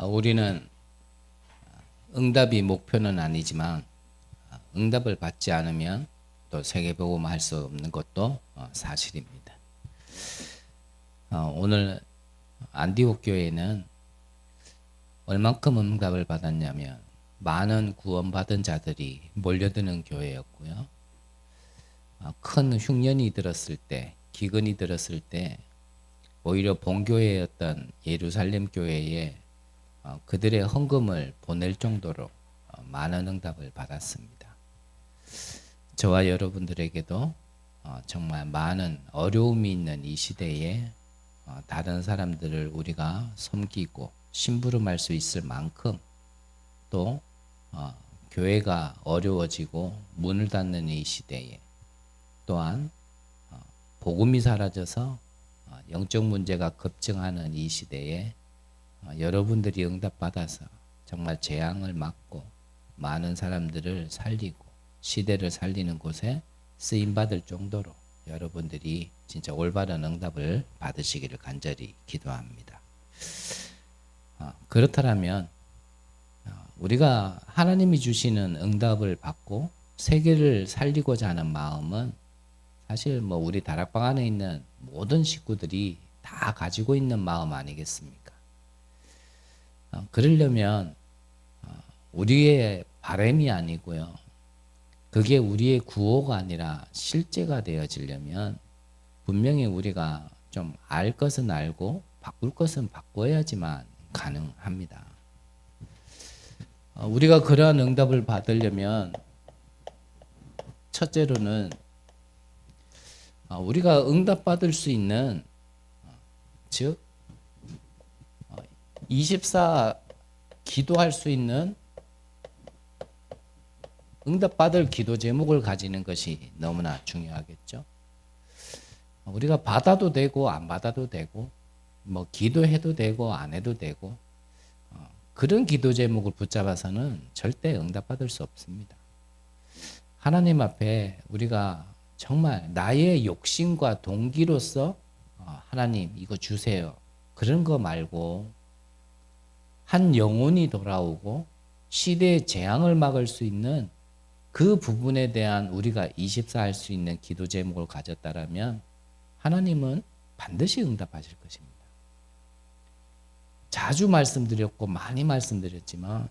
우리는 응답이 목표는 아니지만 응답을 받지 않으면 또 세계복음 할 수 없는 것도 사실입니다. 오늘 안디옥 교회는 얼만큼 응답을 받았냐면 많은 구원받은 자들이 몰려드는 교회였고요. 큰 흉년이 들었을 때, 기근이 들었을 때 오히려 본교회였던 예루살렘 교회에 그들의 헌금을 보낼 정도로 많은 응답을 받았습니다. 저와 여러분들에게도 정말 많은 어려움이 있는 이 시대에 다른 사람들을 우리가 섬기고 심부름할 수 있을 만큼 또 교회가 어려워지고 문을 닫는 이 시대에 또한 복음이 사라져서 영적 문제가 급증하는 이 시대에 여러분들이 응답받아서 정말 재앙을 막고 많은 사람들을 살리고 시대를 살리는 곳에 쓰임받을 정도로 여러분들이 진짜 올바른 응답을 받으시기를 간절히 기도합니다. 그렇다면 우리가 하나님이 주시는 응답을 받고 세계를 살리고자 하는 마음은 사실 우리 다락방 안에 있는 모든 식구들이 다 가지고 있는 마음 아니겠습니까? 그러려면 우리의 바람이 아니고요. 그게 우리의 구호가 아니라 실제가 되어지려면 분명히 우리가 좀 알 것은 알고 바꿀 것은 바꿔야지만 가능합니다. 우리가 그러한 응답을 받으려면 첫째로는 우리가 응답받을 수 있는 즉 24 기도할 수 있는 응답받을 기도 제목을 가지는 것이 너무나 중요하겠죠. 우리가 받아도 되고 안 받아도 되고 기도해도 되고 안 해도 되고 그런 기도 제목을 붙잡아서는 절대 응답받을 수 없습니다. 하나님 앞에 우리가 정말 나의 욕심과 동기로서 하나님 이거 주세요. 그런 거 말고 한 영혼이 돌아오고 시대의 재앙을 막을 수 있는 그 부분에 대한 우리가 24 할 수 있는 기도 제목을 가졌다라면 하나님은 반드시 응답하실 것입니다. 자주 말씀드렸고 많이 말씀드렸지만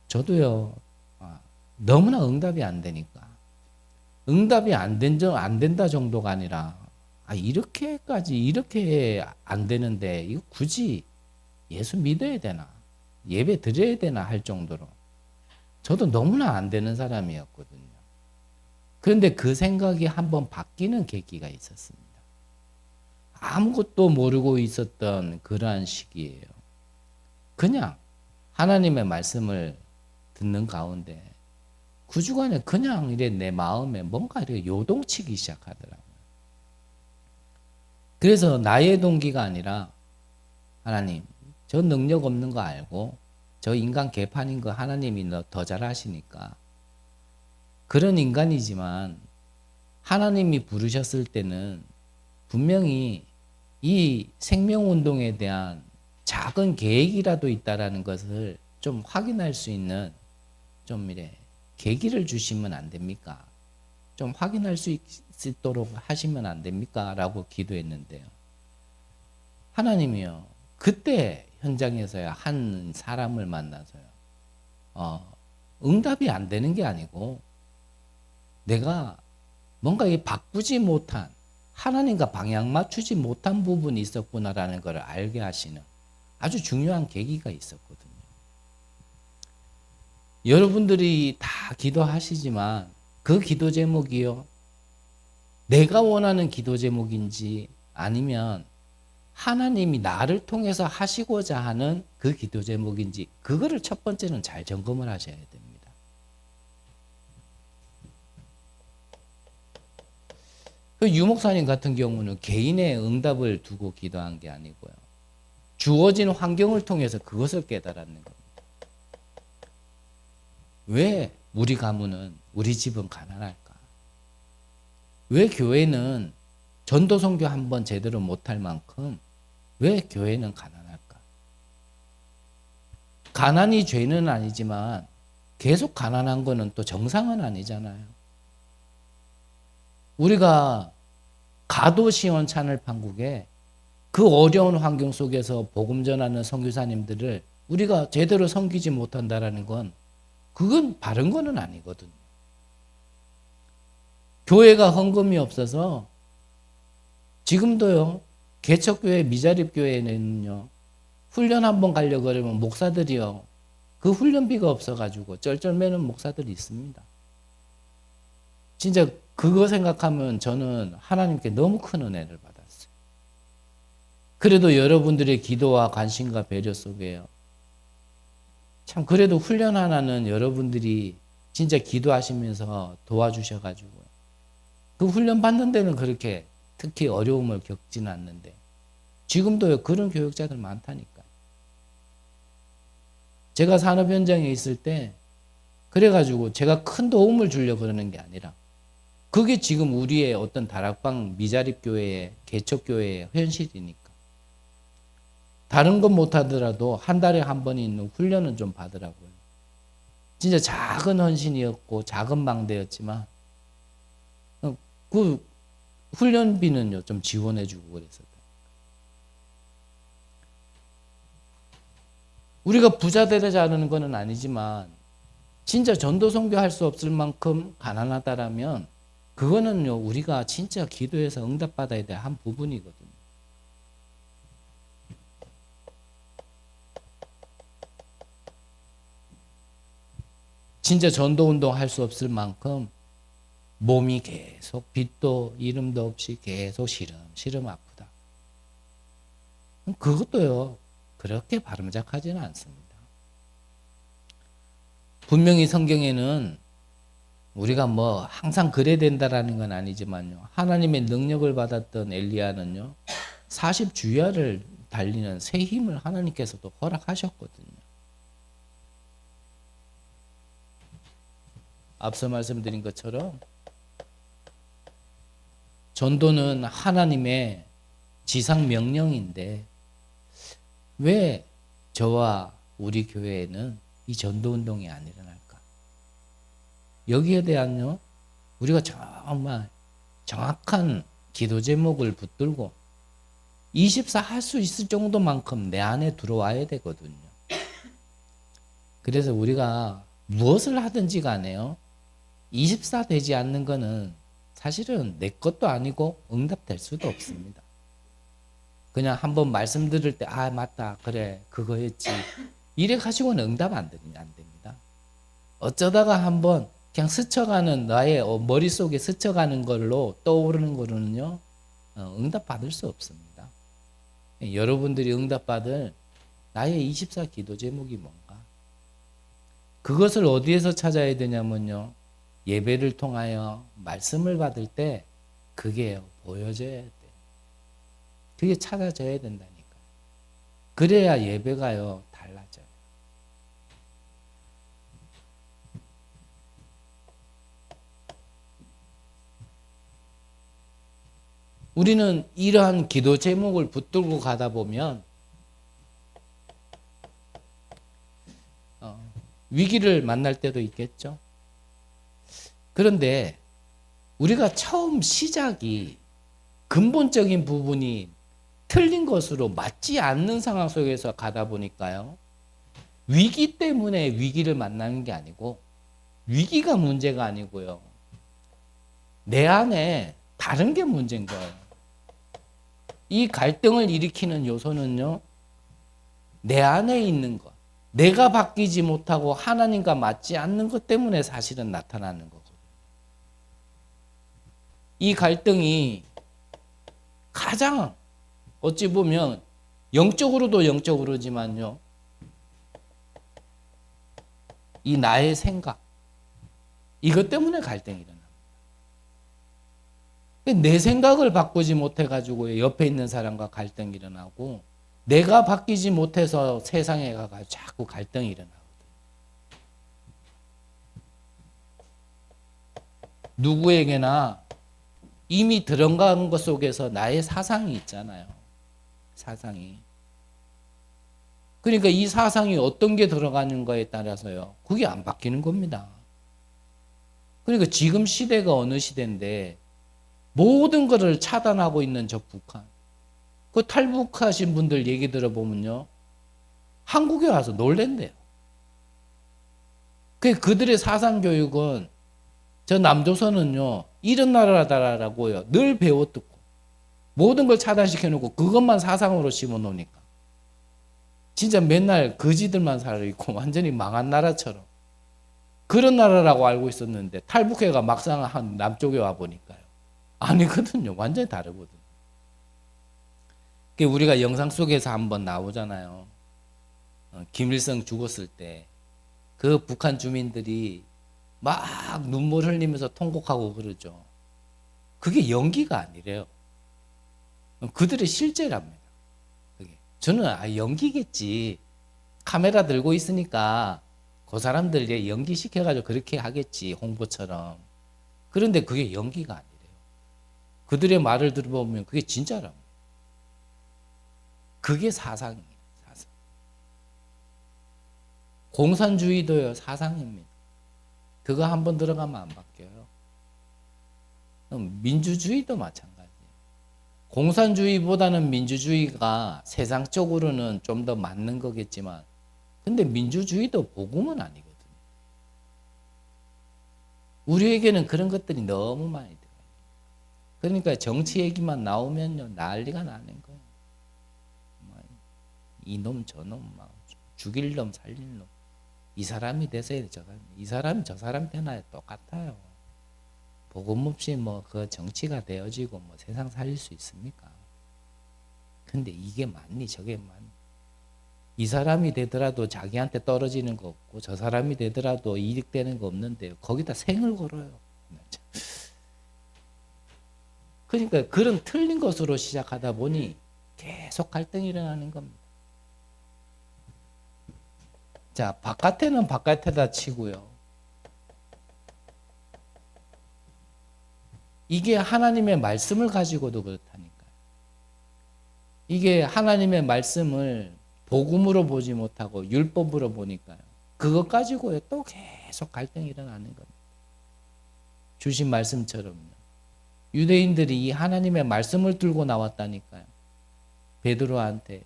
저도요 너무나 응답이 안 되니까 응답이 안 된다 정도가 아니라 이렇게까지 이렇게 안 되는데 이거 굳이 예수 믿어야 되나 예배 드려야 되나 할 정도로 저도 너무나 안 되는 사람이었거든요. 그런데 그 생각이 한번 바뀌는 계기가 있었습니다. 아무것도 모르고 있었던 그러한 시기예요. 그냥 하나님의 말씀을 듣는 가운데 그 주간에 그냥 이래 내 마음에 뭔가 이렇게 요동치기 시작하더라고요. 그래서 나의 동기가 아니라 하나님 저 능력 없는 거 알고 저 인간 개판인 거 하나님이 더 잘 아시니까 그런 인간이지만 하나님이 부르셨을 때는 분명히 이 생명운동에 대한 작은 계획이라도 있다라는 것을 좀 확인할 수 있는 좀 이래 계기를 주시면 안 됩니까? 좀 확인할 수 있도록 하시면 안 됩니까? 라고 기도했는데요. 하나님이요. 그때 현장에서야 한 사람을 만나서요. 응답이 안 되는 게 아니고 내가 뭔가 바꾸지 못한 하나님과 방향 맞추지 못한 부분이 있었구나라는 것을 알게 하시는 아주 중요한 계기가 있었거든요. 여러분들이 다 기도하시지만 그 기도 제목이요. 내가 원하는 기도 제목인지 아니면 하나님이 나를 통해서 하시고자 하는 그 기도 제목인지 그거를 첫 번째는 잘 점검을 하셔야 됩니다. 그 유목사님 같은 경우는 개인의 응답을 두고 기도한 게 아니고요. 주어진 환경을 통해서 그것을 깨달았는 겁니다. 왜 우리 가문은 우리 집은 가난할까? 왜 교회는 전도 선교 한번 제대로 못할 만큼 왜 교회는 가난할까? 가난이 죄는 아니지만 계속 가난한 거는 또 정상은 아니잖아요. 우리가 가도 시원찮을 판국에 그 어려운 환경 속에서 복음 전하는 선교사님들을 우리가 제대로 섬기지 못한다라는 건 그건 바른 거는 아니거든요. 교회가 헌금이 없어서 지금도요, 개척교회, 미자립교회는요, 훈련 한번 가려고 그러면 목사들이요, 그 훈련비가 없어가지고 쩔쩔매는 목사들이 있습니다. 진짜 그거 생각하면 저는 하나님께 너무 큰 은혜를 받았어요. 그래도 여러분들의 기도와 관심과 배려 속에요, 참 그래도 훈련 하나는 여러분들이 진짜 기도하시면서 도와주셔가지고 그 훈련 받는 데는 그렇게 특히 어려움을 겪지는 않는데 지금도 그런 교육자들 많다니까. 제가 산업 현장에 있을 때 그래가지고 제가 큰 도움을 주려고 그러는 게 아니라 그게 지금 우리의 어떤 다락방 미자립교회의 개척교회의 현실이니까 다른 건 못하더라도 한 달에 한 번 있는 훈련은 좀 받으라고요. 진짜 작은 헌신이었고 작은 망대였지만 그 훈련비는요 좀 지원해주고 그랬었다. 우리가 부자 되자는 건 아니지만 진짜 전도 선교할 수 없을 만큼 가난하다라면 그거는요 우리가 진짜 기도해서 응답받아야 될 한 부분이거든요. 진짜 전도운동 할 수 없을 만큼 몸이 계속 빛도 이름도 없이 계속 시름시름 아프다. 그것도요 그렇게 바람직하지는 않습니다. 분명히 성경에는 우리가 뭐 항상 그래야 된다라는 건 아니지만요, 하나님의 능력을 받았던 엘리야는요 40주야를 달리는 새 힘을 하나님께서도 허락하셨거든요. 앞서 말씀드린 것처럼 전도는 하나님의 지상 명령인데 왜 저와 우리 교회에는 이 전도 운동이 안 일어날까? 여기에 대한요 우리가 정말 정확한 기도 제목을 붙들고 24 할 수 있을 정도만큼 내 안에 들어와야 되거든요. 그래서 우리가 무엇을 하든지 간에요 24 되지 않는 거는 사실은 내 것도 아니고 응답될 수도 없습니다. 그냥 한번 말씀 들을 때 아 맞다 그래 그거였지 이래 가지고는 응답 안 됩니다. 어쩌다가 한번 그냥 스쳐가는 나의 머릿속에 스쳐가는 걸로 떠오르는 거로는요 응답 받을 수 없습니다. 여러분들이 응답 받을 나의 24 기도 제목이 뭔가, 그것을 어디에서 찾아야 되냐면요 예배를 통하여 말씀을 받을 때 그게 보여져야 돼. 그게 찾아져야 된다니까. 그래야 예배가요 달라져요. 우리는 이러한 기도 제목을 붙들고 가다 보면 위기를 만날 때도 있겠죠. 그런데 우리가 처음 시작이 근본적인 부분이 틀린 것으로 맞지 않는 상황 속에서 가다 보니까요. 위기 때문에 위기를 만나는 게 아니고 위기가 문제가 아니고요. 내 안에 다른 게 문제인 거예요. 이 갈등을 일으키는 요소는요. 내 안에 있는 것. 내가 바뀌지 못하고 하나님과 맞지 않는 것 때문에 사실은 나타나는 거거든요. 이 갈등이 가장 어찌 보면 영적으로도 영적으로지만요. 이 나의 생각 이것 때문에 갈등이 일어납니다. 내 생각을 바꾸지 못해가지고 옆에 있는 사람과 갈등이 일어나고 내가 바뀌지 못해서 세상에 가서 자꾸 갈등이 일어나거든요. 누구에게나 이미 들어간 것 속에서 나의 사상이 있잖아요. 사상이. 그러니까 이 사상이 어떤 게 들어가는가에 따라서요. 그게 안 바뀌는 겁니다. 그러니까 지금 시대가 어느 시대인데 모든 것을 차단하고 있는 저 북한. 그 탈북하신 분들 얘기 들어보면요. 한국에 와서 놀랜대요. 그들의 사상 교육은 저 남조선은요. 이런 나라다라고요. 늘 배워듣고 모든 걸 차단시켜 놓고 그것만 사상으로 심어 놓으니까 진짜 맨날 거지들만 살아있고 완전히 망한 나라처럼 그런 나라라고 알고 있었는데 탈북해가 막상 한 남쪽에 와 보니까요. 아니거든요. 완전히 다르거든요. 우리가 영상 속에서 한번 나오잖아요. 김일성 죽었을 때 그 북한 주민들이 막 눈물 흘리면서 통곡하고 그러죠. 그게 연기가 아니래요. 그들의 실제랍니다. 그게. 저는 연기겠지. 카메라 들고 있으니까 그 사람들 연기시켜가지고 그렇게 하겠지. 홍보처럼. 그런데 그게 연기가 아니래요. 그들의 말을 들어보면 그게 진짜랍니다. 그게 사상이에요. 사상. 공산주의도요. 사상입니다. 그거 한번 들어가면 안 바뀌어요. 민주주의도 마찬가지예요. 공산주의보다는 민주주의가 세상적으로는 좀 더 맞는 거겠지만 근데 민주주의도 복음은 아니거든요. 우리에게는 그런 것들이 너무 많이 들어요. 그러니까 정치 얘기만 나오면요. 난리가 나는 거예요. 이놈 저놈 막 죽일 놈 살릴 놈 이 사람이 되세요 저 사람 이 사람이 저 사람 되나요 똑같아요. 복음 없이 뭐 그 정치가 되어지고 뭐 세상 살릴 수 있습니까? 근데 이게 맞니 저게 맞니? 이 사람이 되더라도 자기한테 떨어지는 거 없고 저 사람이 되더라도 이득되는 거 없는데 거기다 생을 걸어요. 그러니까 그런 틀린 것으로 시작하다 보니 계속 갈등이 일어나는 겁니다. 자, 바깥에는 바깥에다 치고요. 이게 하나님의 말씀을 가지고도 그렇다니까요. 이게 하나님의 말씀을 복음으로 보지 못하고 율법으로 보니까요. 그것 가지고요. 또 계속 갈등이 일어나는 겁니다. 주신 말씀처럼요. 유대인들이 이 하나님의 말씀을 들고 나왔다니까요. 베드로한테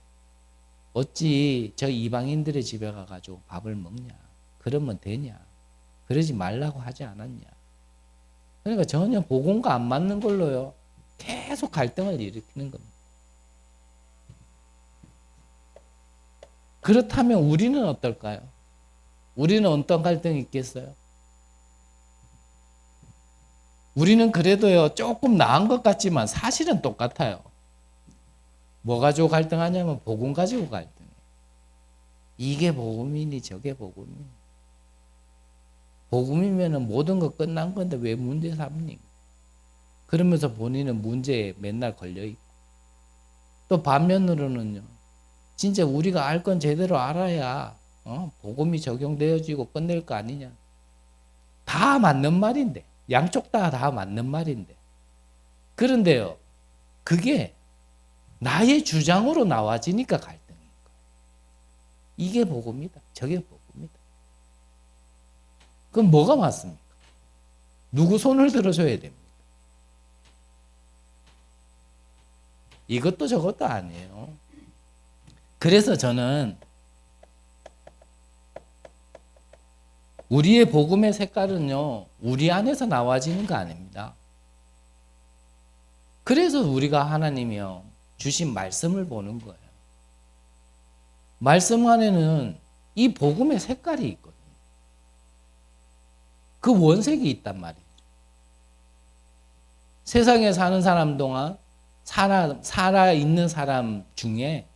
어찌 저 이방인들의 집에 가가지고 밥을 먹냐? 그러면 되냐? 그러지 말라고 하지 않았냐? 그러니까 전혀 복음과 안 맞는 걸로요. 계속 갈등을 일으키는 겁니다. 그렇다면 우리는 어떨까요? 우리는 어떤 갈등이 있겠어요? 우리는 그래도요. 조금 나은 것 같지만 사실은 똑같아요. 뭐 가지고 갈등하냐면 복음 가지고 갈등해요. 이게 복음이니 저게 복음이니. 복음이면 모든 거 끝난 건데 왜 문제 삼니까? 그러면서 본인은 문제에 맨날 걸려있고. 또 반면으로는요. 진짜 우리가 알 건 제대로 알아야 복음이 적용되어지고 끝낼 거 아니냐. 다 맞는 말인데. 양쪽 다 맞는 말인데. 그런데요. 그게 나의 주장으로 나와지니까 갈등인 거예요. 이게 복음이다. 저게 복음이다. 그럼 뭐가 맞습니까? 누구 손을 들어줘야 됩니까? 이것도 저것도 아니에요. 그래서 저는 우리의 복음의 색깔은요. 우리 안에서 나와지는 거 아닙니다. 그래서 우리가 하나님이요. 주신 말씀을 보는 거예요. 말씀 안에는 이 복음의 색깔이 있거든요. 그 원색이 있단 말이죠. 세상에 사는 사람 동안 살아있는 사람 중에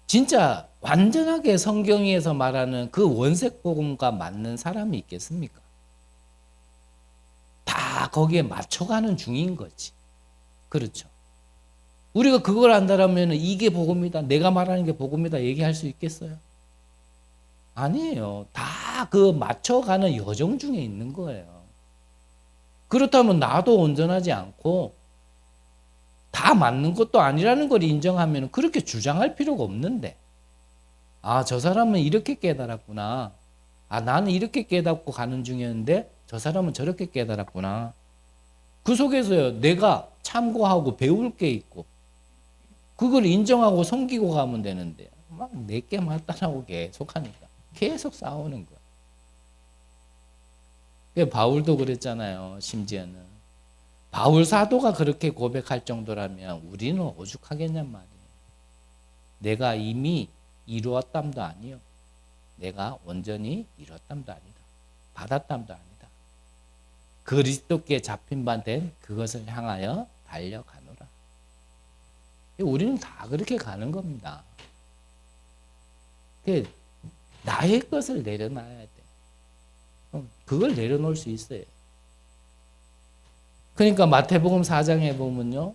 진짜 완전하게 성경에서 말하는 그 원색 복음과 맞는 사람이 있겠습니까? 다 거기에 맞춰가는 중인 거지. 그렇죠. 우리가 그걸 안다라면 이게 복음이다. 내가 말하는 게 복음이다. 얘기할 수 있겠어요? 아니에요. 다 그 맞춰가는 여정 중에 있는 거예요. 그렇다면 나도 온전하지 않고 다 맞는 것도 아니라는 걸 인정하면 그렇게 주장할 필요가 없는데 아, 저 사람은 이렇게 깨달았구나. 아, 나는 이렇게 깨닫고 가는 중이었는데 저 사람은 저렇게 깨달았구나. 그 속에서요, 내가 참고하고 배울 게 있고 그걸 인정하고 섬기고 가면 되는데 막 내게 맞다라고 계속 하니까 계속 싸우는 거야. 바울도 그랬잖아요. 심지어는 바울 사도가 그렇게 고백할 정도라면 우리는 오죽하겠냔 말이에요. 내가 이미 이루었담도 아니요, 내가 온전히 이뤘담도 아니다, 받았담도 아니다. 그리스도께 잡힌 바 된 그것을 향하여 달려가노라. 우리는 다 그렇게 가는 겁니다. 나의 것을 내려놔야 돼. 그걸 내려놓을 수 있어요. 그러니까 마태복음 4장에 보면요,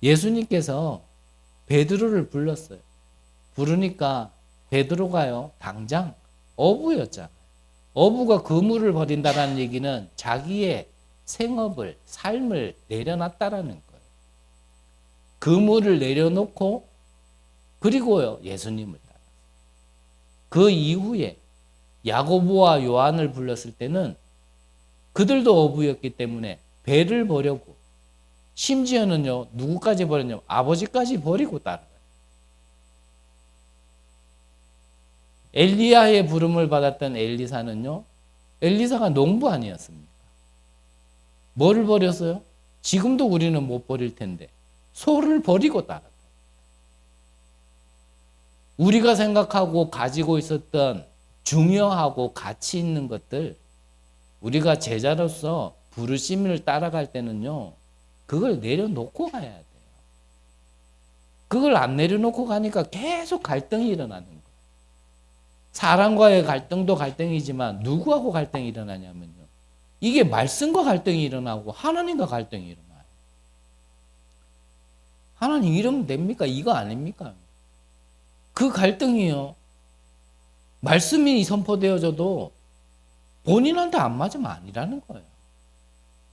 예수님께서 베드로를 불렀어요. 부르니까 베드로가요, 당장 어부였잖아요. 어부가 그물을 버린다는 얘기는 자기의 생업을, 삶을 내려놨다라는 거예요. 그물을 내려놓고 그리고요, 예수님을 따랐어요. 그 이후에 야고보와 요한을 불렀을 때는 그들도 어부였기 때문에 배를 버려고, 심지어는요, 누구까지 버렸냐면 아버지까지 버리고 따라가요. 엘리야의 부름을 받았던 엘리사는요, 엘리사가 농부 아니었습니까? 뭐를 버렸어요? 지금도 우리는 못 버릴 텐데 소를 버리고 따랐다. 우리가 생각하고 가지고 있었던 중요하고 가치 있는 것들, 우리가 제자로서 부르심을 따라갈 때는요, 그걸 내려놓고 가야 돼요. 그걸 안 내려놓고 가니까 계속 갈등이 일어나는 거예요. 사람과의 갈등도 갈등이지만 누구하고 갈등이 일어나냐면요, 이게 말씀과 갈등이 일어나고 하나님과 갈등이 일어나요. 하나님 이러면 됩니까? 이거 아닙니까? 그 갈등이요, 말씀이 선포되어져도 본인한테 안 맞으면 아니라는 거예요.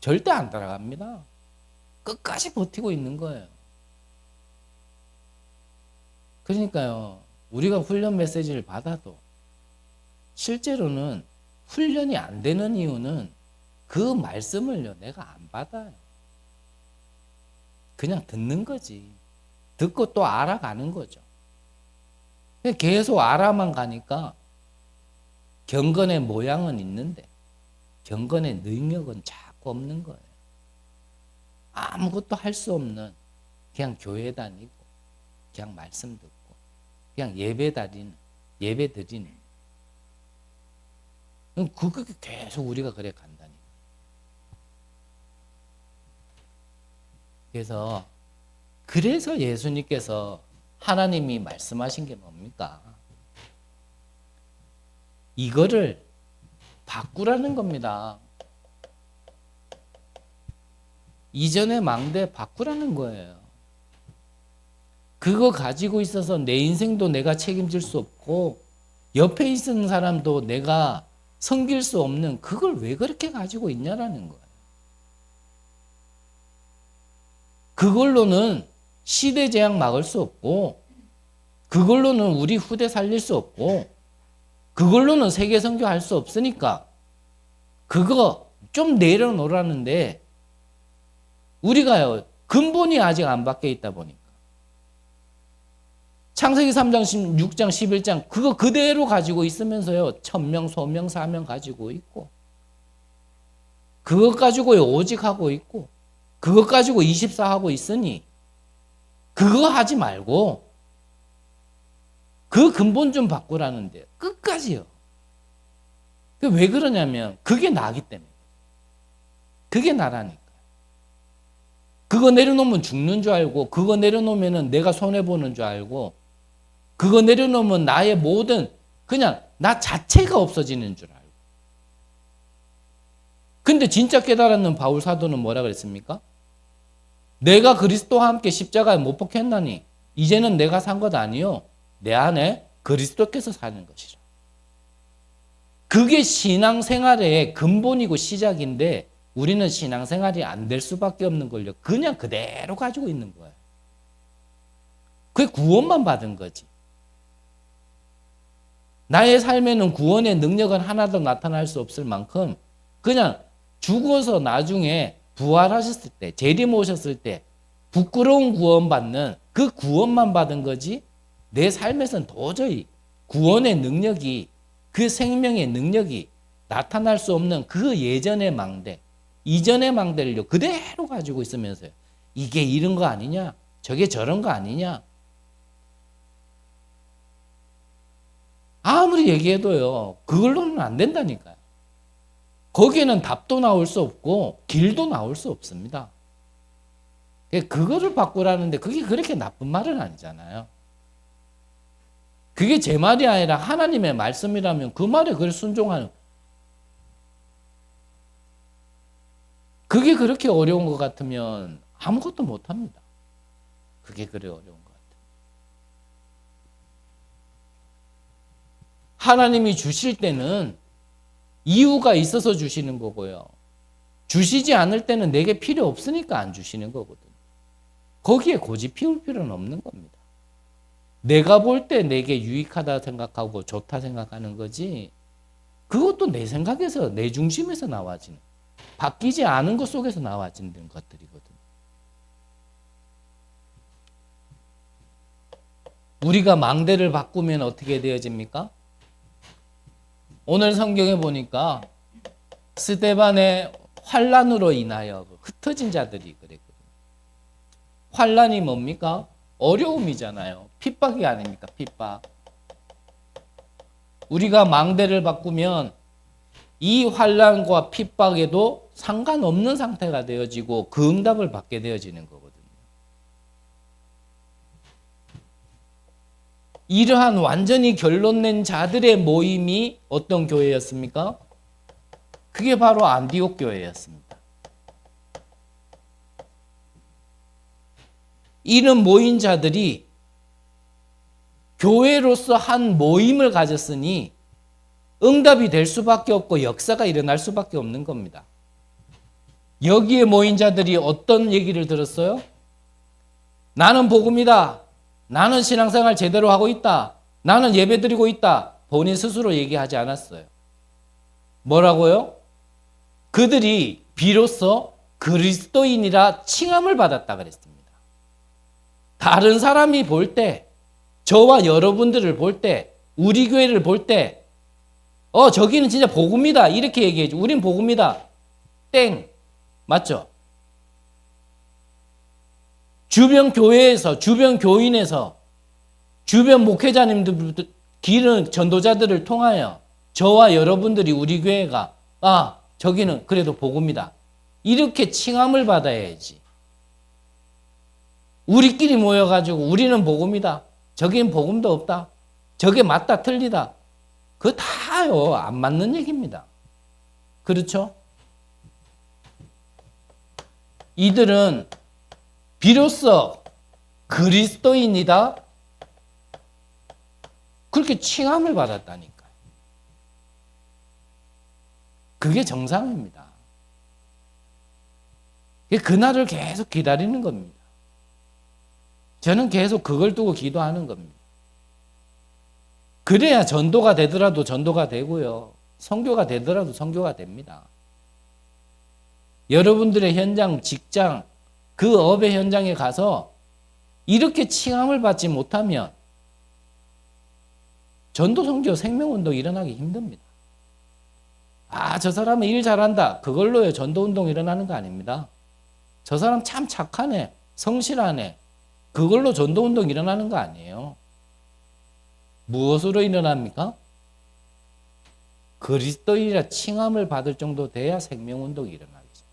절대 안 따라갑니다. 끝까지 버티고 있는 거예요. 그러니까요, 우리가 훈련 메시지를 받아도 실제로는 훈련이 안 되는 이유는 그 말씀을요, 내가 안 받아요. 그냥 듣는 거지. 듣고 또 알아가는 거죠. 계속 알아만 가니까 경건의 모양은 있는데 경건의 능력은 자꾸 없는 거예요. 아무것도 할 수 없는, 그냥 교회 다니고 그냥 말씀 듣고 그냥 예배 드리는. 그게 계속 우리가 그래 간다니까. 그래서 예수님께서 하나님이 말씀하신 게 뭡니까? 이거를 바꾸라는 겁니다. 이전의 망대 바꾸라는 거예요. 그거 가지고 있어서 내 인생도 내가 책임질 수 없고 옆에 있는 사람도 내가 섬길 수 없는 그걸 왜 그렇게 가지고 있냐라는 거예요. 그걸로는 시대 재앙 막을 수 없고, 그걸로는 우리 후대 살릴 수 없고, 그걸로는 세계 선교할 수 없으니까 그거 좀 내려놓으라는데, 우리가요, 근본이 아직 안 바뀌어 있다 보니까 창세기 3장, 6장, 11장 그거 그대로 가지고 있으면서요, 천명, 소명, 사명 가지고 있고, 그것 가지고요 오직 하고 있고, 그것 가지고 24 하고 있으니 그거 하지 말고 그 근본 좀 바꾸라는데 끝까지요. 왜 그러냐면 그게 나기 때문에. 그게 나라니까. 그거 내려놓으면 죽는 줄 알고, 그거 내려놓으면 내가 손해보는 줄 알고, 그거 내려놓으면 나의 모든, 그냥 나 자체가 없어지는 줄 알고. 근데 진짜 깨달았는 바울 사도는 뭐라 그랬습니까? 내가 그리스도와 함께 십자가에 못 박혔나니 이제는 내가 산 것 아니요, 내 안에 그리스도께서 사는 것이라. 그게 신앙생활의 근본이고 시작인데 우리는 신앙생활이 안 될 수밖에 없는 걸요, 그냥 그대로 가지고 있는 거예요. 그게 구원만 받은 거지. 나의 삶에는 구원의 능력은 하나도 나타날 수 없을 만큼 그냥 죽어서 나중에 부활하셨을 때, 재림 오셨을 때 부끄러운 구원받는 그 구원만 받은 거지 내 삶에서는 도저히 구원의 능력이, 그 생명의 능력이 나타날 수 없는 그 예전의 망대, 이전의 망대를 그대로 가지고 있으면서요. 이게 이런 거 아니냐? 저게 저런 거 아니냐? 아무리 얘기해도요. 그걸로는 안 된다니까요. 거기에는 답도 나올 수 없고 길도 나올 수 없습니다. 그거를 바꾸라는데 그게 그렇게 나쁜 말은 아니잖아요. 그게 제 말이 아니라 하나님의 말씀이라면 그 말에 그걸 순종하는, 그게 그렇게 어려운 것 같으면 아무것도 못합니다. 그게 그래 어려운 것 같아요. 하나님이 주실 때는 이유가 있어서 주시는 거고요. 주시지 않을 때는 내게 필요 없으니까 안 주시는 거거든요. 거기에 고집 피울 필요는 없는 겁니다. 내가 볼 때 내게 유익하다 생각하고 좋다 생각하는 거지, 그것도 내 생각에서, 내 중심에서 나와지는, 바뀌지 않은 것 속에서 나와지는 것들이거든요. 우리가 망대를 바꾸면 어떻게 되어집니까? 오늘 성경에 보니까 스데반의 환난으로 인하여 흩어진 자들이 그랬거든요. 환난이 뭡니까? 어려움이잖아요. 핍박이 아닙니까? 핍박. 우리가 망대를 바꾸면 이 환난과 핍박에도 상관없는 상태가 되어지고 그 응답을 받게 되어지는 거거든요. 이러한 완전히 결론낸 자들의 모임이 어떤 교회였습니까? 그게 바로 안디옥 교회였습니다. 이런 모인 자들이 교회로서 한 모임을 가졌으니 응답이 될 수밖에 없고 역사가 일어날 수밖에 없는 겁니다. 여기에 모인 자들이 어떤 얘기를 들었어요? 나는 복음이다. 나는 신앙생활 제대로 하고 있다. 나는 예배드리고 있다. 본인 스스로 얘기하지 않았어요. 뭐라고요? 그들이 비로소 그리스도인이라 칭함을 받았다 그랬습니다. 다른 사람이 볼 때, 저와 여러분들을 볼 때, 우리 교회를 볼 때, 저기는 진짜 복음이다. 이렇게 얘기해줘. 우린 복음이다. 땡. 맞죠? 주변 교회에서, 주변 교인에서, 주변 목회자님들, 기른 전도자들을 통하여 저와 여러분들이 우리 교회가, 저기는 그래도 복음이다. 이렇게 칭함을 받아야지. 우리끼리 모여가지고 우리는 복음이다. 저기는 복음도 없다. 저게 맞다 틀리다. 그거 다요. 안 맞는 얘기입니다. 그렇죠? 이들은 비로소 그리스도인이다. 그렇게 칭함을 받았다니까. 그게 정상입니다. 그날을 계속 기다리는 겁니다. 저는 계속 그걸 두고 기도하는 겁니다. 그래야 전도가 되더라도 전도가 되고요. 선교가 되더라도 선교가 됩니다. 여러분들의 현장, 직장, 그 업의 현장에 가서 이렇게 칭함을 받지 못하면 전도, 선교, 생명운동 일어나기 힘듭니다. 저 사람은 일 잘한다. 그걸로요 전도운동 일어나는 거 아닙니다. 저 사람 참 착하네. 성실하네. 그걸로 전도운동 일어나는 거 아니에요. 무엇으로 일어납니까? 그리스도인이라 칭함을 받을 정도 돼야 생명운동이 일어나겠죠.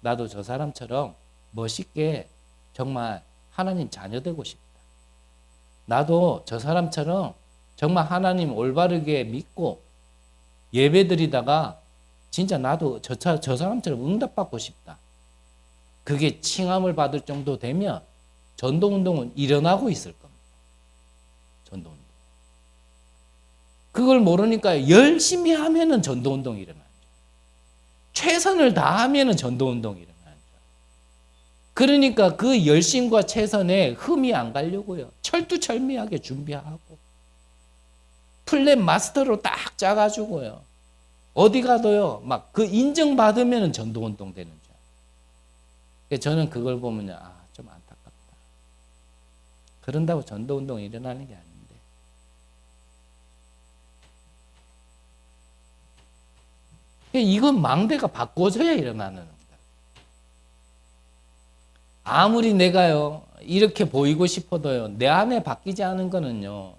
나도 저 사람처럼 멋있게 정말 하나님 자녀 되고 싶다. 나도 저 사람처럼 정말 하나님 올바르게 믿고 예배드리다가 진짜 나도 저 사람처럼 응답받고 싶다. 그게 칭함을 받을 정도 되면 전도운동은 일어나고 있을 겁니다. 전도운동. 그걸 모르니까 열심히 하면은 전도운동이 일어나죠. 최선을 다하면은 전도운동이 일어나죠. 그러니까 그 열심과 최선에 흠이 안 가려고요. 철두철미하게 준비하고. 플랜 마스터로 딱 짜가지고요. 어디 가도요. 막 그 인정받으면 전도운동 되는 줄 알아요. 저는 그걸 보면 좀 안타깝다. 그런다고 전도운동이 일어나는 게 아닌데. 이건 망대가 바꿔져야 일어나는 겁니다. 아무리 내가요 이렇게 보이고 싶어도요 내 안에 바뀌지 않은 거는요.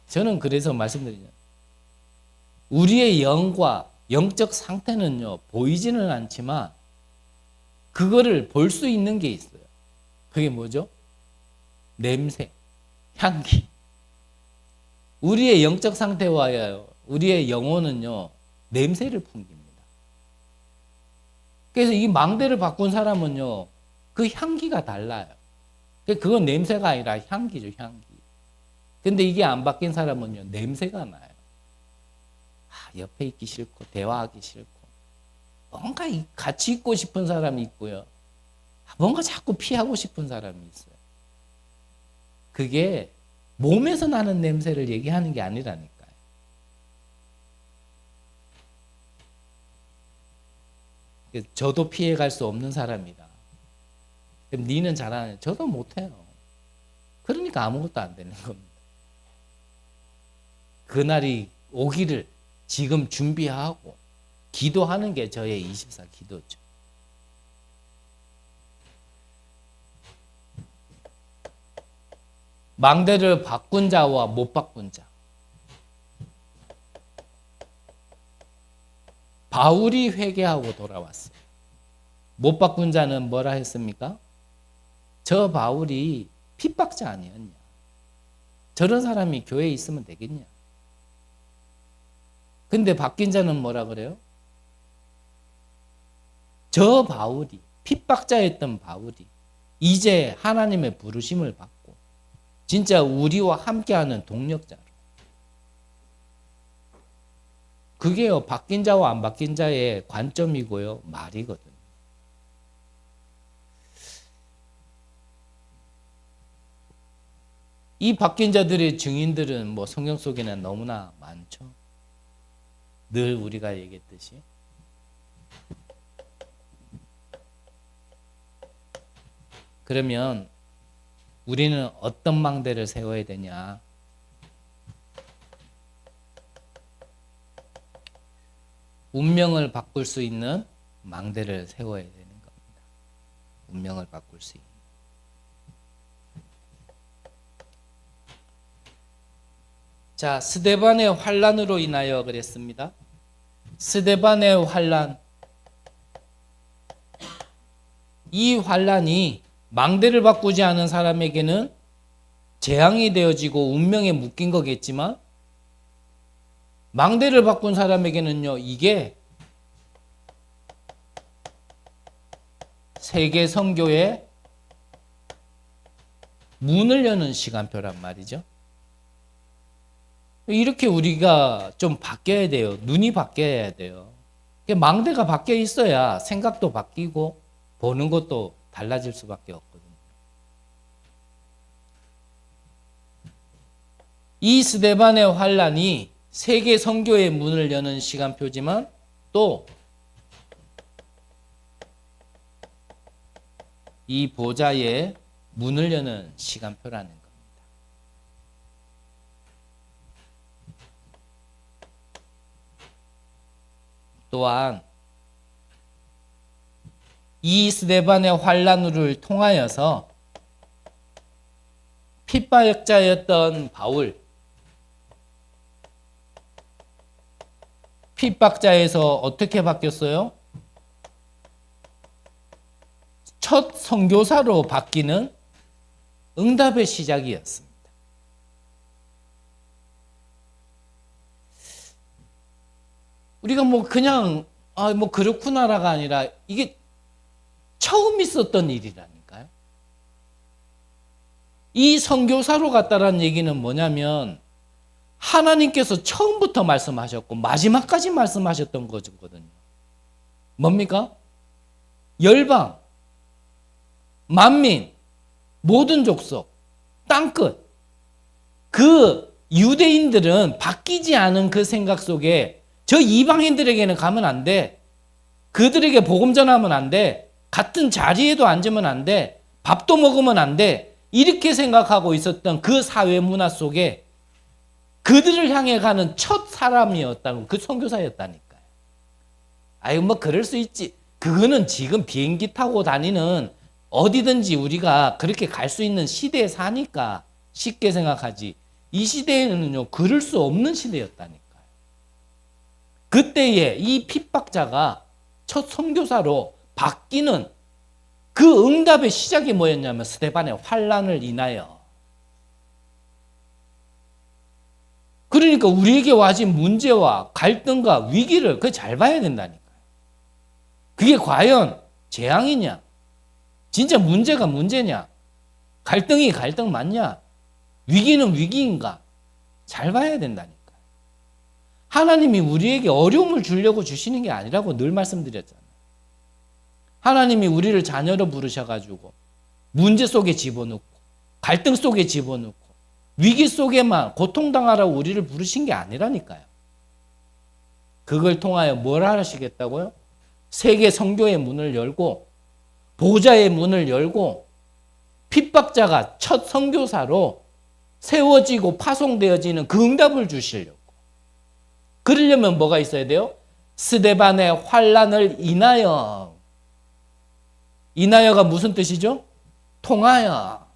저는 그래서 말씀드리죠. 우리의 영과 영적 상태는요 보이지는 않지만 그거를 볼 수 있는 게 있어요. 그게 뭐죠? 냄새, 향기. 우리의 영적 상태와요 우리의 영혼은요 냄새를 풍깁니다. 그래서 이 망대를 바꾼 사람은요 그 향기가 달라요. 그건 냄새가 아니라 향기죠, 향기. 근데 이게 안 바뀐 사람은요 냄새가 나요. 옆에 있기 싫고 대화하기 싫고 뭔가 같이 있고 싶은 사람이 있고요. 뭔가 자꾸 피하고 싶은 사람이 있어요. 그게 몸에서 나는 냄새를 얘기하는 게 아니라니까요. 저도 피해갈 수 없는 사람이다. 그럼 니는 잘하네. 저도 못해요. 그러니까 아무것도 안 되는 겁니다. 그날이 오기를 지금 준비하고 기도하는 게 저의 24 기도죠. 망대를 바꾼 자와 못 바꾼 자. 바울이 회개하고 돌아왔어요. 못 바꾼 자는 뭐라 했습니까? 저 바울이 핍박자 아니었냐. 저런 사람이 교회에 있으면 되겠냐. 근데 바뀐 자는 뭐라 그래요? 저 바울이, 핍박자였던 바울이 이제 하나님의 부르심을 받고 진짜 우리와 함께하는 동력자로. 그게요, 바뀐 자와 안 바뀐 자의 관점이고요, 말이거든요. 이 바뀐 자들의 증인들은 뭐 성경 속에는 너무나 많죠. 늘 우리가 얘기했듯이. 그러면 우리는 어떤 망대를 세워야 되냐? 운명을 바꿀 수 있는 망대를 세워야 되는 겁니다. 운명을 바꿀 수 있는. 자, 스데반의 환란으로 인하여 그랬습니다. 스데반의 환란. 이 환란이 망대를 바꾸지 않은 사람에게는 재앙이 되어지고 운명에 묶인 거겠지만 망대를 바꾼 사람에게는요, 이게 세계 선교의 문을 여는 시간표란 말이죠. 이렇게 우리가 좀 바뀌어야 돼요. 눈이 바뀌어야 돼요. 망대가 바뀌어 있어야 생각도 바뀌고 보는 것도 달라질 수밖에 없거든요. 이 스데반의 환란이 세계 선교의 문을 여는 시간표지만 또 이 보좌의 문을 여는 시간표라는 겁니다. 또한 이 스데반의 환란을 통하여서 핍박자였던 바울, 핍박자에서 어떻게 바뀌었어요? 첫 선교사로 바뀌는 응답의 시작이었습니다. 우리가 뭐 그냥 뭐 그렇구나라가 아니라 이게 처음 있었던 일이라니까요. 이 선교사로 갔다라는 얘기는 뭐냐면 하나님께서 처음부터 말씀하셨고 마지막까지 말씀하셨던 거거든요. 뭡니까? 열방, 만민, 모든 족속, 땅끝. 그 유대인들은 바뀌지 않은 그 생각 속에 저 이방인들에게는 가면 안 돼. 그들에게 복음 전하면 안 돼. 같은 자리에도 앉으면 안 돼. 밥도 먹으면 안 돼. 이렇게 생각하고 있었던 그 사회 문화 속에 그들을 향해 가는 첫 사람이었다고, 그 선교사였다니까요. 아유, 뭐 그럴 수 있지. 그거는 지금 비행기 타고 다니는 어디든지 우리가 그렇게 갈 수 있는 시대에 사니까 쉽게 생각하지. 이 시대에는요, 그럴 수 없는 시대였다니까요. 그때에 이 핍박자가 첫 선교사로 바뀌는 그 응답의 시작이 뭐였냐면 스데반의 환난을 인하여. 그러니까 우리에게 와진 문제와 갈등과 위기를 그걸 잘 봐야 된다니까요. 그게 과연 재앙이냐? 진짜 문제가 문제냐? 갈등이 갈등 맞냐? 위기는 위기인가? 잘 봐야 된다니까요. 하나님이 우리에게 어려움을 주려고 주시는 게 아니라고 늘 말씀드렸잖아요. 하나님이 우리를 자녀로 부르셔가지고 문제 속에 집어넣고 갈등 속에 집어넣고 위기 속에만 고통당하라고 우리를 부르신 게 아니라니까요. 그걸 통하여 뭘 하시겠다고요? 세계 선교의 문을 열고 보좌의 문을 열고 핍박자가 첫 선교사로 세워지고 파송되어지는 그 응답을 주시려고. 그러려면 뭐가 있어야 돼요? 스데반의 환난을 인하여. 인하여가 무슨 뜻이죠? 통하여.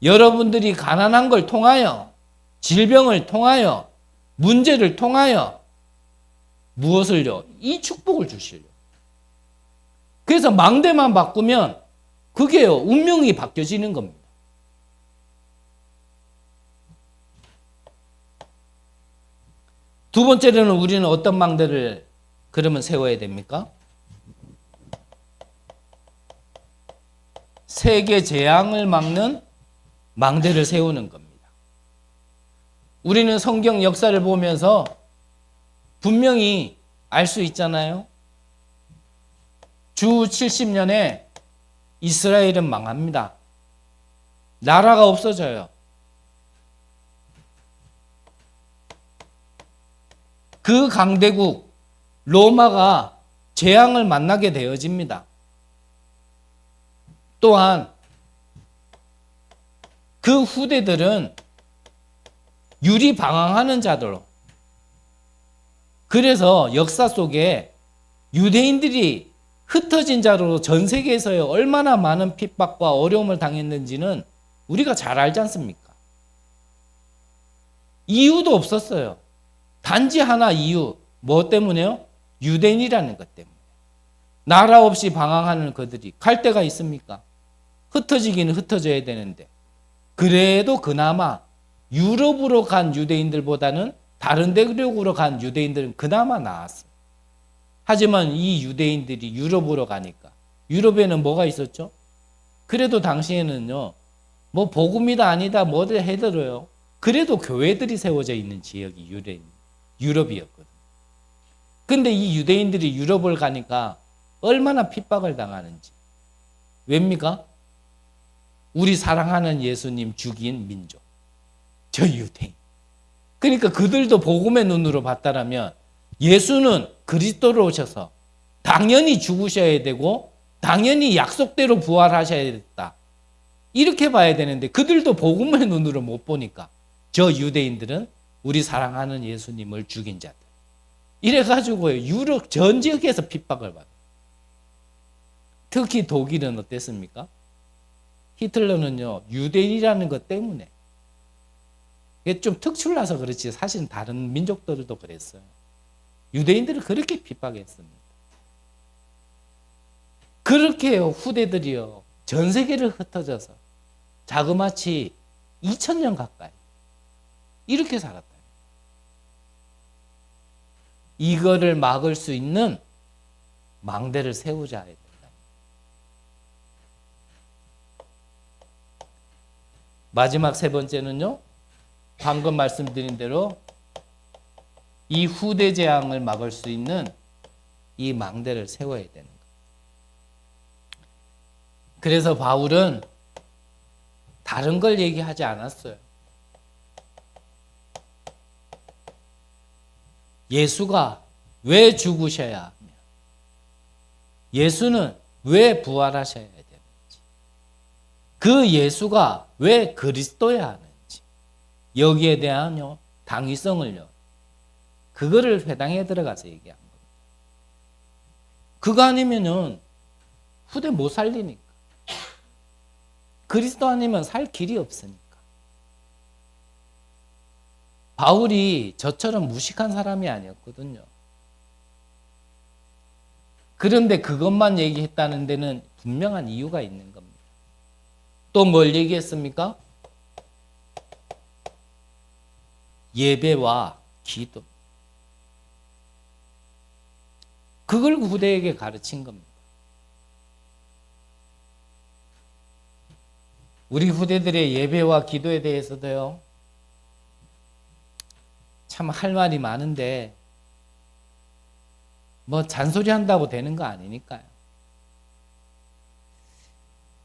여러분들이 가난한 걸 통하여, 질병을 통하여, 문제를 통하여 무엇을요? 이 축복을 주시려고. 그래서 망대만 바꾸면 그게요, 운명이 바뀌어지는 겁니다. 두 번째로는 우리는 어떤 망대를 그러면 세워야 됩니까? 세계 재앙을 막는 망대를 세우는 겁니다. 우리는 성경 역사를 보면서 분명히 알 수 있잖아요. 주 70년에 이스라엘은 망합니다. 나라가 없어져요. 그 강대국 로마가 재앙을 만나게 되어집니다. 또한 그 후대들은 유리방황하는 자들로, 그래서 역사 속에 유대인들이 흩어진 자로 전 세계에서 얼마나 많은 핍박과 어려움을 당했는지는 우리가 잘 알지 않습니까? 이유도 없었어요. 단지 하나 이유, 뭐 때문에요? 유대인이라는 것 때문에. 나라 없이 방황하는 그들이 갈 데가 있습니까? 흩어지기는 흩어져야 되는데, 그래도 그나마 유럽으로 간 유대인들보다는 다른 대륙으로 간 유대인들은 그나마 나았어요. 하지만 이 유대인들이 유럽으로 가니까, 유럽에는 뭐가 있었죠? 그래도 당시에는요, 뭐 복음이다 아니다 뭐들 해들어요. 그래도 교회들이 세워져 있는 지역이 유럽이었거든요. 근데 이 유대인들이 유럽을 가니까 얼마나 핍박을 당하는지. 왜입니까? 우리 사랑하는 예수님 죽인 민족, 저 유대인. 그러니까 그들도 복음의 눈으로 봤다라면 예수는 그리스도로 오셔서 당연히 죽으셔야 되고 당연히 약속대로 부활하셔야 됐다, 이렇게 봐야 되는데 그들도 복음의 눈으로 못 보니까 저 유대인들은 우리 사랑하는 예수님을 죽인 자들. 이래가지고 유럽 전 지역에서 핍박을 받아요. 특히 독일은 어땠습니까? 히틀러는요, 유대인이라는 것 때문에. 이게 좀 특출나서 그렇지 사실 다른 민족들도 그랬어요. 유대인들을 그렇게 핍박했습니다. 그렇게 후대들이요, 전 세계를 흩어져서 자그마치 2000년 가까이 이렇게 살았다. 이거를 막을 수 있는 망대를 세우자 해야 된다. 마지막 세 번째는요, 방금 말씀드린 대로 이 후대 재앙을 막을 수 있는 이 망대를 세워야 되는 거예요. 그래서 바울은 다른 걸 얘기하지 않았어요. 예수가 왜 죽으셔야 하며 예수는 왜 부활하셔야 되는지 그 예수가 왜 그리스도야 하는지 여기에 대한 당위성을요 그거를 회당에 들어가서 얘기한 겁니다. 그거 아니면은 후대 못 살리니까 그리스도 아니면 살 길이 없으니까. 바울이 저처럼 무식한 사람이 아니었거든요. 그런데 그것만 얘기했다는 데는 분명한 이유가 있는 겁니다. 또 뭘 얘기했습니까? 예배와 기도. 그걸 후대에게 가르친 겁니다. 우리 후대들의 예배와 기도에 대해서도요. 참 할 말이 많은데 뭐 잔소리 한다고 되는 거 아니니까요.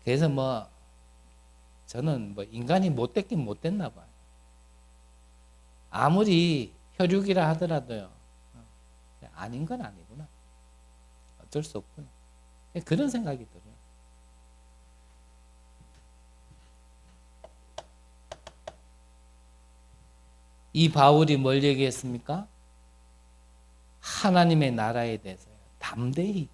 그래서 뭐 저는 뭐 인간이 못됐긴 못됐나 봐요. 아무리 혈육이라 하더라도요. 아닌 건 아니구나. 어쩔 수 없구나. 그런 생각이 들어요. 이 바울이 뭘 얘기했습니까? 하나님의 나라에 대해서요. 담대히.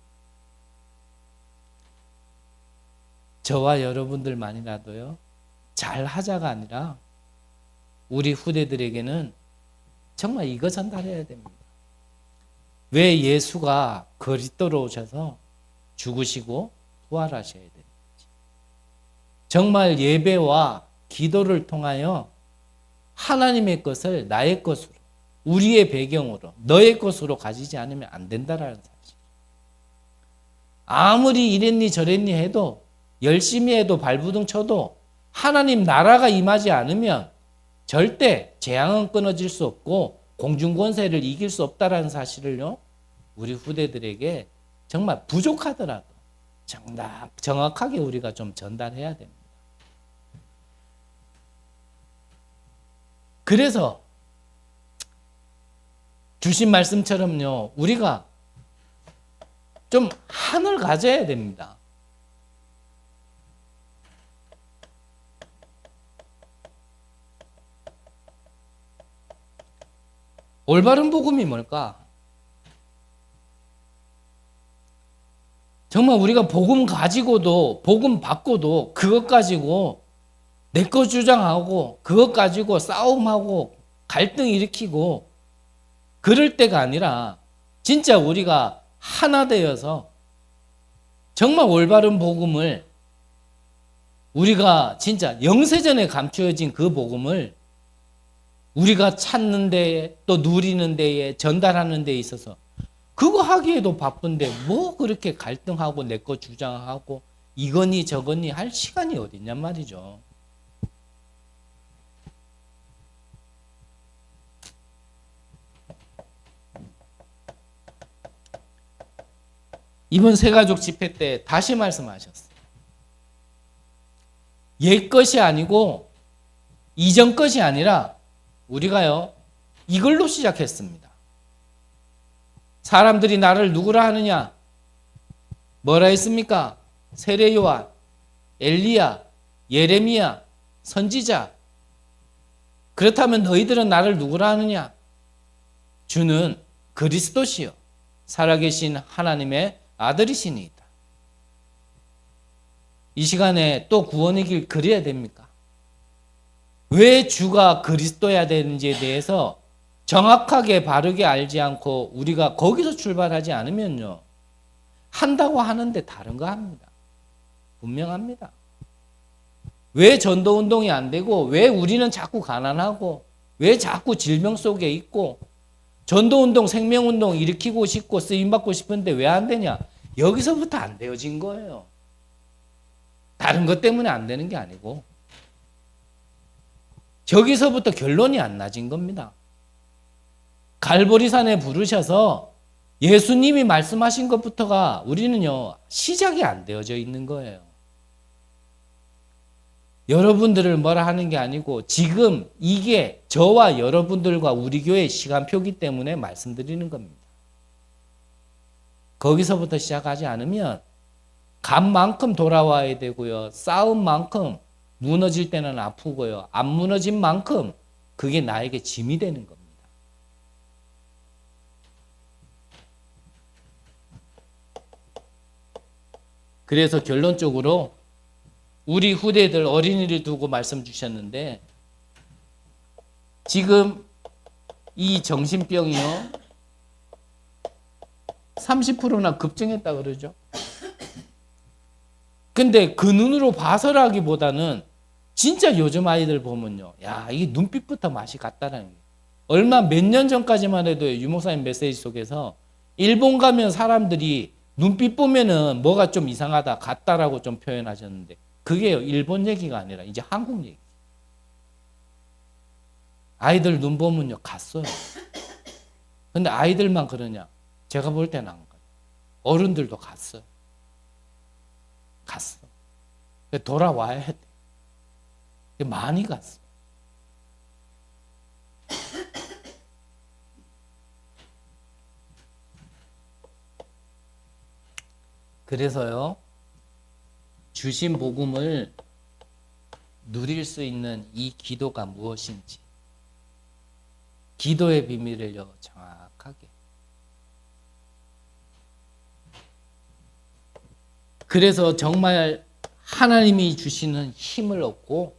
저와 여러분들만이라도요. 잘하자가 아니라 우리 후대들에게는 정말 이거 전달해야 됩니다. 왜 예수가 그리스도로 오셔서 죽으시고 부활하셔야 되는지. 정말 예배와 기도를 통하여 하나님의 것을 나의 것으로 우리의 배경으로 너의 것으로 가지지 않으면 안 된다라는 사실. 아무리 이랬니 저랬니 해도 열심히 해도 발부둥 쳐도 하나님 나라가 임하지 않으면 절대 재앙은 끊어질 수 없고 공중권세를 이길 수 없다라는 사실을요. 우리 후대들에게 정말 부족하더라도 정확하게 우리가 좀 전달해야 됩니다. 그래서 주신 말씀처럼요. 우리가 좀 한을 가져야 됩니다. 올바른 복음이 뭘까? 정말 우리가 복음 가지고도 복음 받고도 그것 가지고 내 거 주장하고 그것 가지고 싸움하고 갈등 일으키고 그럴 때가 아니라 진짜 우리가 하나 되어서 정말 올바른 복음을 우리가 진짜 영세전에 감추어진 그 복음을 우리가 찾는 데에 또 누리는 데에 전달하는 데에 있어서 그거 하기에도 바쁜데 뭐 그렇게 갈등하고 내 거 주장하고 이거니 저거니 할 시간이 어딨냔 말이죠. 이번 새가족 집회 때 다시 말씀하셨어요. 옛 것이 아니고 이전 것이 아니라 우리가요 이걸로 시작했습니다. 사람들이 나를 누구라 하느냐? 뭐라 했습니까? 세례 요한, 엘리야, 예레미야, 선지자. 그렇다면 너희들은 나를 누구라 하느냐? 주는 그리스도시요 살아계신 하나님의 아들이시니이다. 이 시간에 또 구원의 길 그려야 됩니까? 왜 주가 그리스도야 되는지에 대해서 정확하게 바르게 알지 않고 우리가 거기서 출발하지 않으면요. 한다고 하는데 다른 거 합니다. 분명합니다. 왜 전도운동이 안 되고 왜 우리는 자꾸 가난하고 왜 자꾸 질병 속에 있고 전도운동, 생명운동 일으키고 싶고 쓰임받고 싶은데 왜 안 되냐? 여기서부터 안 되어진 거예요. 다른 것 때문에 안 되는 게 아니고 저기서부터 결론이 안 나진 겁니다. 갈보리산에 부르셔서 예수님이 말씀하신 것부터가 우리는요 시작이 안 되어져 있는 거예요. 여러분들을 뭐라 하는 게 아니고 지금 이게 저와 여러분들과 우리 교회의 시간표기 때문에 말씀드리는 겁니다. 거기서부터 시작하지 않으면 간 만큼 돌아와야 되고요. 싸운 만큼 무너질 때는 아프고요. 안 무너진 만큼 그게 나에게 짐이 되는 겁니다. 그래서 결론적으로 우리 후대들 어린이를 두고 말씀 주셨는데 지금 이 정신병이요 30%나 급증했다 그러죠. 근데 그 눈으로 봐서라기보다는 진짜 요즘 아이들 보면요, 야, 이게 눈빛부터 맛이 같다라는 거예요. 얼마 몇 년 전까지만 해도 유목사님 메시지 속에서 일본 가면 사람들이 눈빛 보면은 뭐가 좀 이상하다, 같다라고 좀 표현하셨는데 그게 일본 얘기가 아니라 이제 한국 얘기. 아이들 눈 보면요, 갔어요. 근데 아이들만 그러냐? 제가 볼 때는 안 가요. 어른들도 갔어요. 갔어. 돌아와야 돼. 많이 갔어. 그래서요, 주신 복음을 누릴 수 있는 이 기도가 무엇인지, 기도의 비밀을요, 정확하게. 그래서 정말 하나님이 주시는 힘을 얻고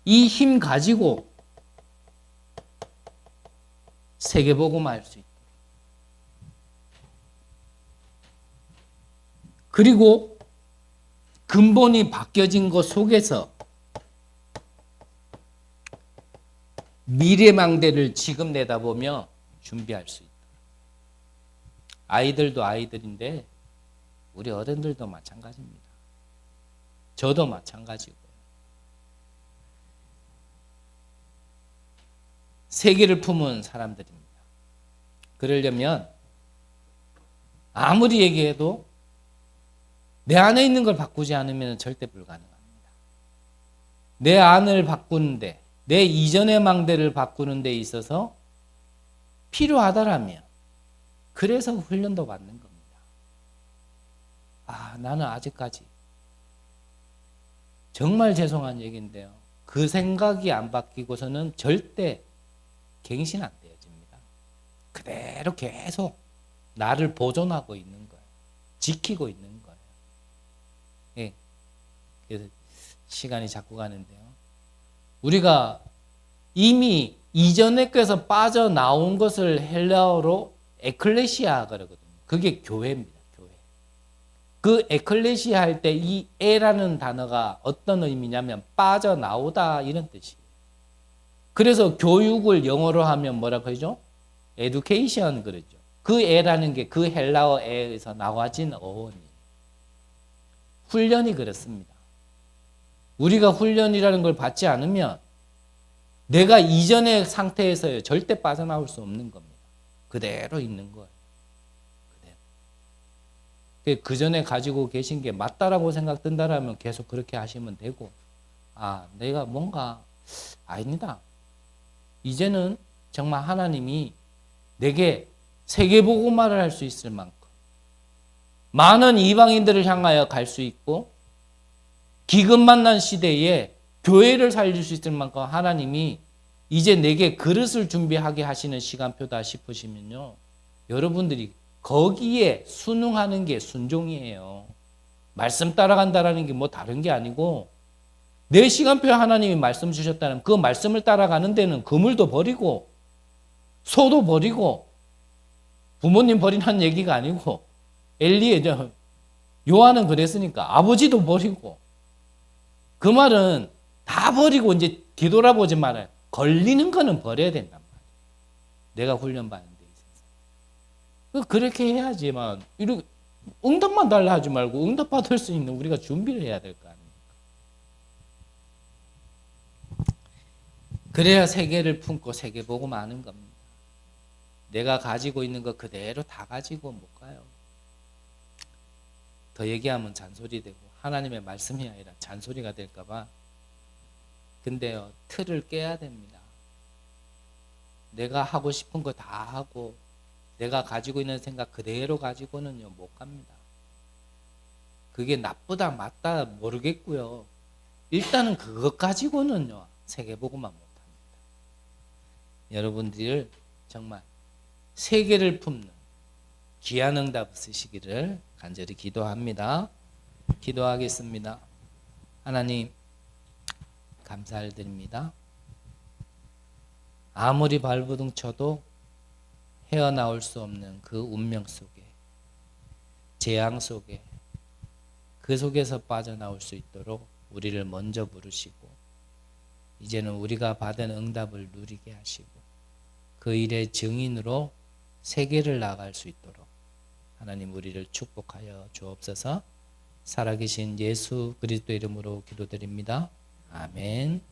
이 힘 가지고 세계복음을 할 수 있다. 그리고 근본이 바뀌어진 것 속에서 미래망대를 지금 내다보며 준비할 수 있다. 아이들도 아이들인데 우리 어른들도 마찬가지입니다. 저도 마찬가지고요. 세계를 품은 사람들입니다. 그러려면 아무리 얘기해도 내 안에 있는 걸 바꾸지 않으면 절대 불가능합니다. 내 안을 바꾸는데, 내 이전의 망대를 바꾸는 데 있어서 필요하다라면 그래서 훈련도 받는 겁니다. 나는 아직까지 정말 죄송한 얘기인데요. 그 생각이 안 바뀌고서는 절대 갱신 안 되어집니다. 그대로 계속 나를 보존하고 있는 거예요. 지키고 있는 거예요. 예. 그래서 시간이 자꾸 가는데요. 우리가 이미 이전의 것에서 빠져나온 것을 헬라어로 에클레시아 그러거든요. 그게 교회입니다. 교회. 그 에클레시아 할 때 이 에라는 단어가 어떤 의미냐면 빠져나오다 이런 뜻이에요. 그래서 교육을 영어로 하면 뭐라고 하죠? education 그러죠. 그 에라는 게 그 헬라어 에에서 나와진 어원이에요. 훈련이 그렇습니다. 우리가 훈련이라는 걸 받지 않으면 내가 이전의 상태에서 절대 빠져나올 수 없는 겁니다. 그대로 있는 거예요. 그대로. 그 전에 가지고 계신 게 맞다라고 생각된다라면 계속 그렇게 하시면 되고, 내가 뭔가 아닙니다. 이제는 정말 하나님이 내게 세계복음화를 할 수 있을 만큼 많은 이방인들을 향하여 갈 수 있고 기근 만난 시대에 교회를 살릴 수 있을 만큼 하나님이 이제 내게 그릇을 준비하게 하시는 시간표다 싶으시면요. 여러분들이 거기에 순응하는 게 순종이에요. 말씀 따라간다라는 게 뭐 다른 게 아니고 내 시간표에 하나님이 말씀 주셨다는 그 말씀을 따라가는 데는 그물도 버리고 소도 버리고 부모님 버리는 얘기가 아니고 엘리의 요한은 그랬으니까 아버지도 버리고 그 말은 다 버리고 이제 뒤돌아보지 말아요. 걸리는 거는 버려야 된단 말이에요. 내가 훈련받는 데 있어서. 그렇게 해야지만 이렇게 응답만 달라 하지 말고 응답받을 수 있는 우리가 준비를 해야 될 거 아닙니까? 그래야 세계를 품고 세계 보고 마는 겁니다. 내가 가지고 있는 거 그대로 다 가지고 못 가요. 더 얘기하면 잔소리 되고 하나님의 말씀이 아니라 잔소리가 될까봐. 근데요, 틀을 깨야 됩니다. 내가 하고 싶은 거 다 하고 내가 가지고 있는 생각 그대로 가지고는요 못 갑니다. 그게 나쁘다 맞다 모르겠고요. 일단은 그것 가지고는요 세계복음만 못합니다. 여러분들 정말 세계를 품는 귀한 응답 쓰시기를 간절히 기도합니다. 기도하겠습니다. 하나님 감사를 드립니다. 아무리 발버둥 쳐도 헤어나올 수 없는 그 운명 속에, 재앙 속에, 그 속에서 빠져나올 수 있도록 우리를 먼저 부르시고 이제는 우리가 받은 응답을 누리게 하시고 그 일의 증인으로 세계를 나갈 수 있도록 하나님 우리를 축복하여 주옵소서. 살아계신 예수 그리스도 이름으로 기도드립니다. 아멘.